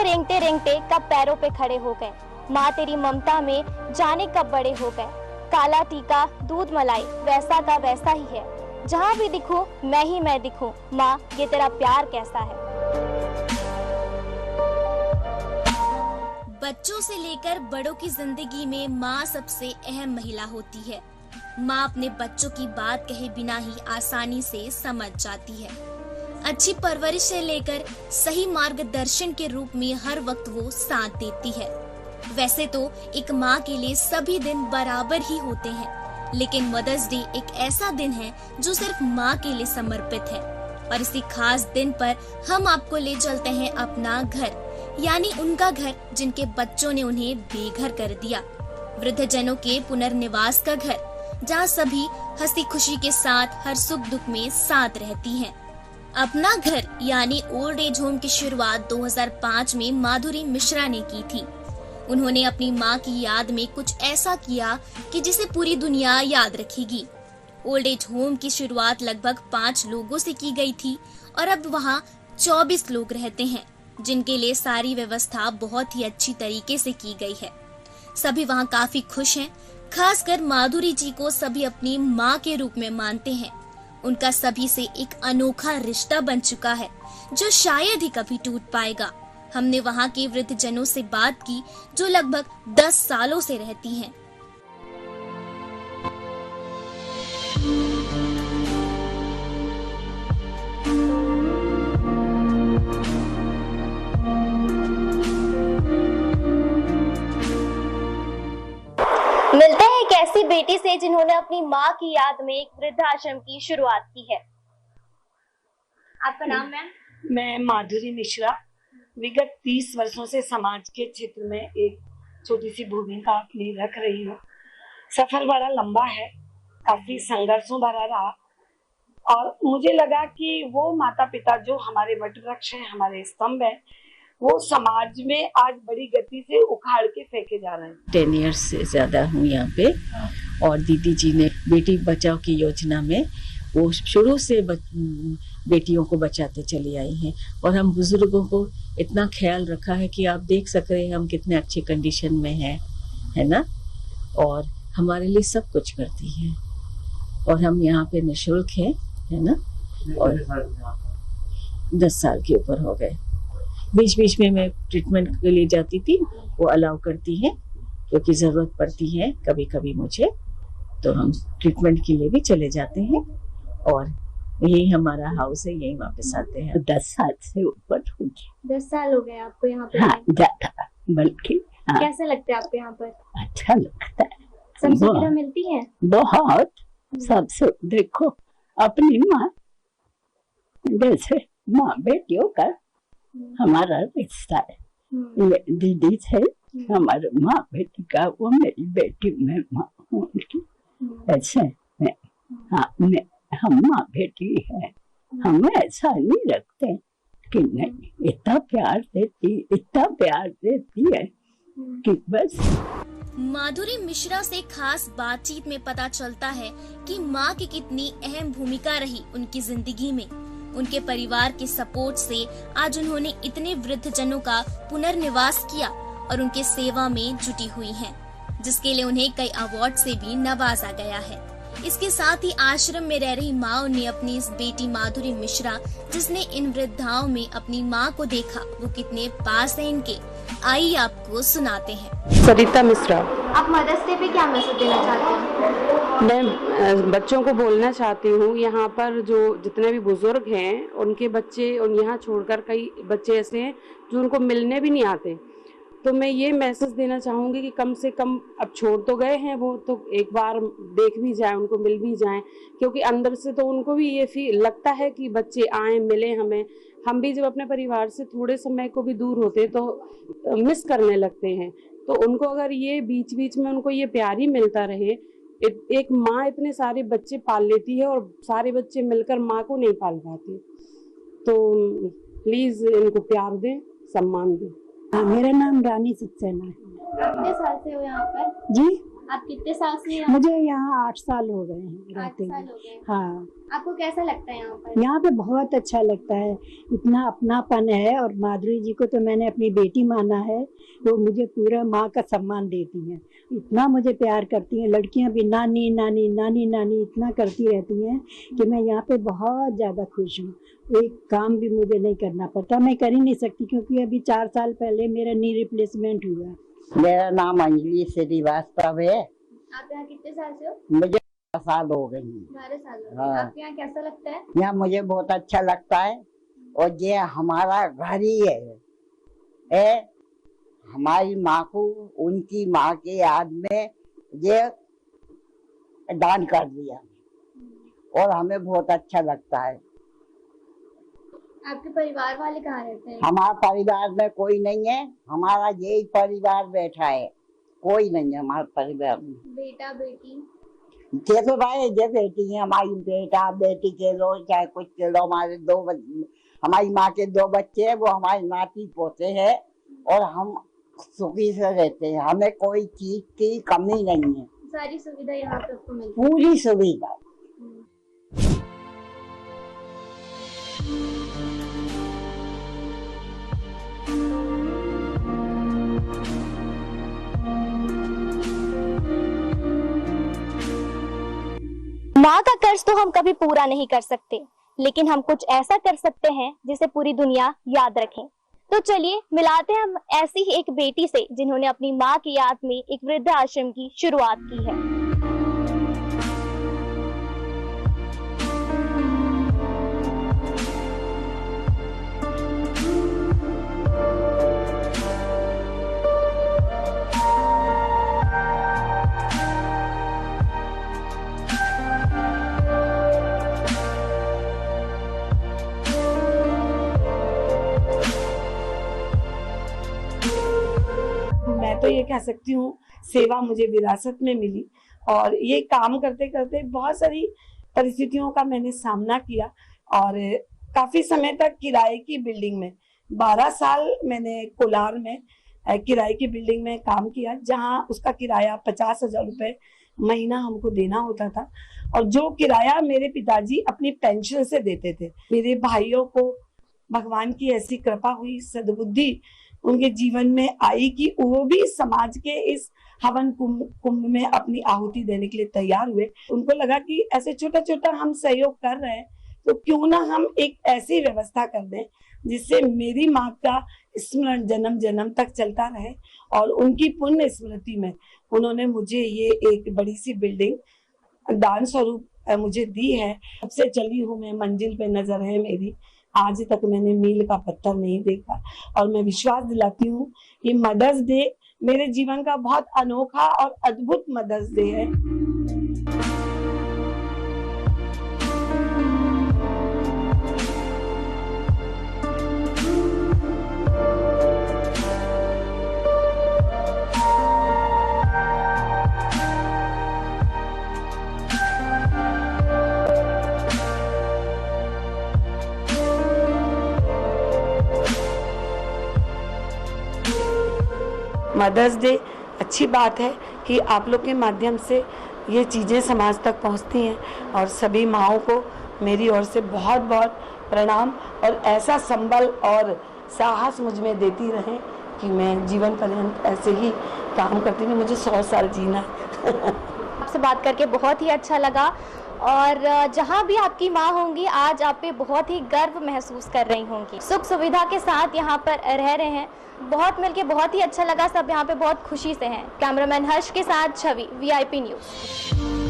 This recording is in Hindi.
रेंगते रेंगते कब पैरों पे खड़े हो गए। माँ तेरी ममता में जाने कब बड़े हो गए। काला टीका दूध मलाई वैसा का वैसा ही है, जहाँ भी दिखूं मैं ही मैं दिखूं। माँ ये तेरा प्यार कैसा है। बच्चों से लेकर बड़ों की जिंदगी में माँ सबसे अहम महिला होती है। माँ अपने बच्चों की बात कहे बिना ही आसानी से समझ जाती है। अच्छी परवरिश से लेकर सही मार्गदर्शन के रूप में हर वक्त वो साथ देती है। वैसे तो एक माँ के लिए सभी दिन बराबर ही होते हैं, लेकिन मदर्स डे एक ऐसा दिन है जो सिर्फ माँ के लिए समर्पित है। और इसी खास दिन पर हम आपको ले चलते हैं अपना घर, यानी उनका घर जिनके बच्चों ने उन्हें बेघर कर दिया। वृद्धजनों के पुनर्निवास का घर, जहाँ सभी हंसी खुशी के साथ हर सुख दुख में साथ रहती हैं। अपना घर यानी ओल्ड एज होम की शुरुआत 2005 में माधुरी मिश्रा ने की थी। उन्होंने अपनी माँ की याद में कुछ ऐसा किया कि जिसे पूरी दुनिया याद रखेगी। ओल्ड एज होम की शुरुआत लगभग 5 लोगों से की गई थी और अब वहाँ 24 लोग रहते हैं, जिनके लिए सारी व्यवस्था बहुत ही अच्छी तरीके से की गई है। सभी वहाँ काफी खुश हैं। खासकर माधुरी जी को सभी अपनी माँ के रूप में मानते हैं। उनका सभी से एक अनोखा रिश्ता बन चुका है, जो शायद ही कभी टूट पाएगा। हमने वहाँ के वृद्धजनों से बात की जो लगभग 10 सालों से रहती हैं। मिलते हैं एक ऐसी बेटी से जिन्होंने अपनी माँ की याद में एक वृद्धाश्रम की शुरुआत की है। आपका नाम मैम? मैं माधुरी मिश्रा विगत 30 वर्षों से समाज के क्षेत्र में एक छोटी सी भूमिका अपनी रख रही हूँ। सफर बड़ा लंबा है, काफी संघर्षों भरा रहा और मुझे लगा कि वो माता पिता जो हमारे वटवृक्ष हैं, हमारे स्तंभ हैं, वो समाज में आज बड़ी गति से उखाड़ के फेंके जा रहे हैं। 10 इयर्स से ज्यादा हूँ यहाँ पे और दीदी जी ने बेटी बचाओ की योजना में वो शुरू से बेटियों को बचाते चली आई हैं और हम बुजुर्गों को इतना ख्याल रखा है कि आप देख सक रहे हैं हम कितने अच्छे कंडीशन में हैं, है ना। और हमारे लिए सब कुछ करती है और हम यहाँ पे निःशुल्क हैं, है ना। और 10 साल के ऊपर हो गए। बीच बीच में मैं ट्रीटमेंट के लिए जाती थी, वो अलाउ करती है क्योंकि जरूरत पड़ती है कभी कभी मुझे, तो हम ट्रीटमेंट के लिए भी चले जाते हैं और यही हमारा हाउस है, यही वापस आते हैं। 10 साल से ऊपर हो गया। 10 साल हो गए आपको यहाँ पे? हाँ, ज्यादा बल्कि। हाँ। कैसे लगता है आपको यहाँ पर? अच्छा लगता है। सब सुविधा मिलती है? बहुत सब सुख। देखो अपनी माँ, जैसे माँ बेटियों का हमारा रिश्ता है। दीदी से हमारे माँ बेटी का, वो मेरी बेटी, मैं माँ हूँ उनकी। ऐसे हम माँ बेटी है। हम ऐसा नहीं रखते कि नहीं, इतना प्यार देती है कि बस। माधुरी मिश्रा से खास बातचीत में पता चलता है कि माँ की कितनी अहम भूमिका रही उनकी जिंदगी में। उनके परिवार के सपोर्ट से आज उन्होंने इतने वृद्धजनों का पुनर्निवास किया और उनके सेवा में जुटी हुई हैं, जिसके लिए उन्हें कई अवार्ड से भी नवाजा गया है। इसके साथ ही आश्रम में रह रही माँ ने अपनी इस बेटी माधुरी मिश्रा, जिसने इन वृद्धाओं में अपनी माँ को देखा, वो कितने पास है इनके, आइए आपको सुनाते हैं। सरिता मिश्रा। आप मदर्स डे पे क्या मैसेज देना चाहते हैं? मैं बच्चों को बोलना चाहती हूँ, यहाँ पर जो जितने भी बुजुर्ग हैं उनके बच्चे, और यहाँ छोड़कर कई बच्चे ऐसे हैं जो उनको मिलने भी नहीं आते। तो मैं ये मैसेज देना चाहूँगी कि कम से कम, अब छोड़ तो गए हैं वो, तो एक बार देख भी जाए, उनको मिल भी जाएं, क्योंकि अंदर से तो उनको भी ये फील लगता है कि बच्चे आए मिले हमें। हम भी जब अपने परिवार से थोड़े समय को भी दूर होते तो मिस करने लगते हैं। तो उनको अगर ये बीच बीच में उनको ये प्यार ही मिलता रहे। एक माँ इतने सारे बच्चे पाल लेती है और सारे बच्चे मिलकर माँ को नहीं पाल पाते। तो प्लीज इनको प्यार दें, सम्मान दें। मेरा नाम रानी सक्सेना है। कितने साल से हो यहाँ पर? जी आप कितने साल से मुझे यहाँ 8 साल हो गए हैं 8 रहते साल हुए। हो गए। हाँ, आपको कैसा लगता है यहाँ पर? यहाँ पे बहुत अच्छा लगता है, इतना अपनापन है। और माधुरी जी को तो मैंने अपनी बेटी माना है, वो मुझे पूरा माँ का सम्मान देती हैं, इतना मुझे प्यार करती हैं। लड़कियाँ भी नानी नानी नानी नानी इतना करती रहती हैं कि मैं यहाँ पे बहुत ज़्यादा खुश हूँ। एक काम भी मुझे नहीं करना पड़ता, मैं कर ही नहीं सकती, क्योंकि अभी 4 साल पहले मेरा नी रिप्लेसमेंट हुआ। मेरा नाम अंजलि श्रीवास्तव है। आप यहाँ कितने साल से हो? मुझे 12 साल हो गए हैं। 12 साल हो गए। हाँ। आपके यहाँ कैसा लगता है? यहाँ मुझे बहुत अच्छा लगता है, और ये हमारा घर ही है। हमारी माँ को उनकी माँ के याद में ये दान कर दिया, और हमें बहुत अच्छा लगता है। आपके परिवार वाले कहाँ रहते हैं? हमारे परिवार में कोई नहीं है, हमारा यही परिवार बैठा है, कोई नहीं है हमारे परिवार में। बेटा बेटी? ये तो भाई ये बेटी है हमारी, बेटा बेटी के लो चाहे कुछ के लो, हमारी माँ के 2 बच्चे हैं, वो हमारे नाती पोते हैं, और हम सुखी से रहते हैं, हमें कोई चीज की कमी नहीं है। सारी सुविधा यहाँ पे आपको मिलती है? पूरी सुविधा। माँ का कर्ज तो हम कभी पूरा नहीं कर सकते, लेकिन हम कुछ ऐसा कर सकते हैं जिसे पूरी दुनिया याद रखे। तो चलिए मिलाते हैं हम ऐसी ही एक बेटी से जिन्होंने अपनी माँ की याद में एक वृद्धाश्रम की शुरुआत की है। मैं तो ये कह सकती हूँ सेवा मुझे विरासत में मिली, और ये काम करते करते बहुत सारी परिस्थितियों का मैंने सामना किया, और काफी समय तक किराए की बिल्डिंग में 12 साल मैंने कोलार में किराए की बिल्डिंग में काम किया, जहाँ उसका किराया 50,000 रुपए महीना हमको देना होता था, और जो किराया मेरे पिताजी अपनी पेंशन से देते थे। मेरे भाइयों को भगवान की ऐसी कृपा हुई, सद्बुद्धि उनके जीवन में आई कि वो भी समाज के इस हवन कुंभ में अपनी आहुति देने के लिए तैयार हुए। उनको लगा कि ऐसे छोटा छोटा हम सहयोग कर रहे हैं, तो क्यों ना हम एक ऐसी व्यवस्था कर दें जिससे मेरी माँ का स्मरण जन्म जन्म तक चलता रहे। और उनकी पुण्य स्मृति में उन्होंने मुझे ये एक बड़ी सी बिल्डिंग दान स्वरूप मुझे दी है। सबसे चली हूँ मैं मंजिल पे नजर है मेरी, आज तक मैंने मील का पत्थर नहीं देखा। और मैं विश्वास दिलाती हूँ कि मदर्स डे मेरे जीवन का बहुत अनोखा और अद्भुत मदर्स डे है। मदर्स डे अच्छी बात है कि आप लोग के माध्यम से ये चीज़ें समाज तक पहुंचती हैं, और सभी माँओं को मेरी ओर से बहुत बहुत प्रणाम, और ऐसा संबल और साहस मुझ में देती रहें कि मैं जीवन पर्यंत ऐसे ही काम करती रही। मुझे 100 साल जीना है। आपसे बात करके बहुत ही अच्छा लगा, और जहाँ भी आपकी माँ होंगी आज आप पे बहुत ही गर्व महसूस कर रही होंगी। सुख सुविधा के साथ यहाँ पर रह रहे हैं, बहुत मिलके बहुत ही अच्छा लगा। सब यहाँ पे बहुत खुशी से हैं। कैमरामैन हर्ष के साथ छवि, VIP न्यूज़।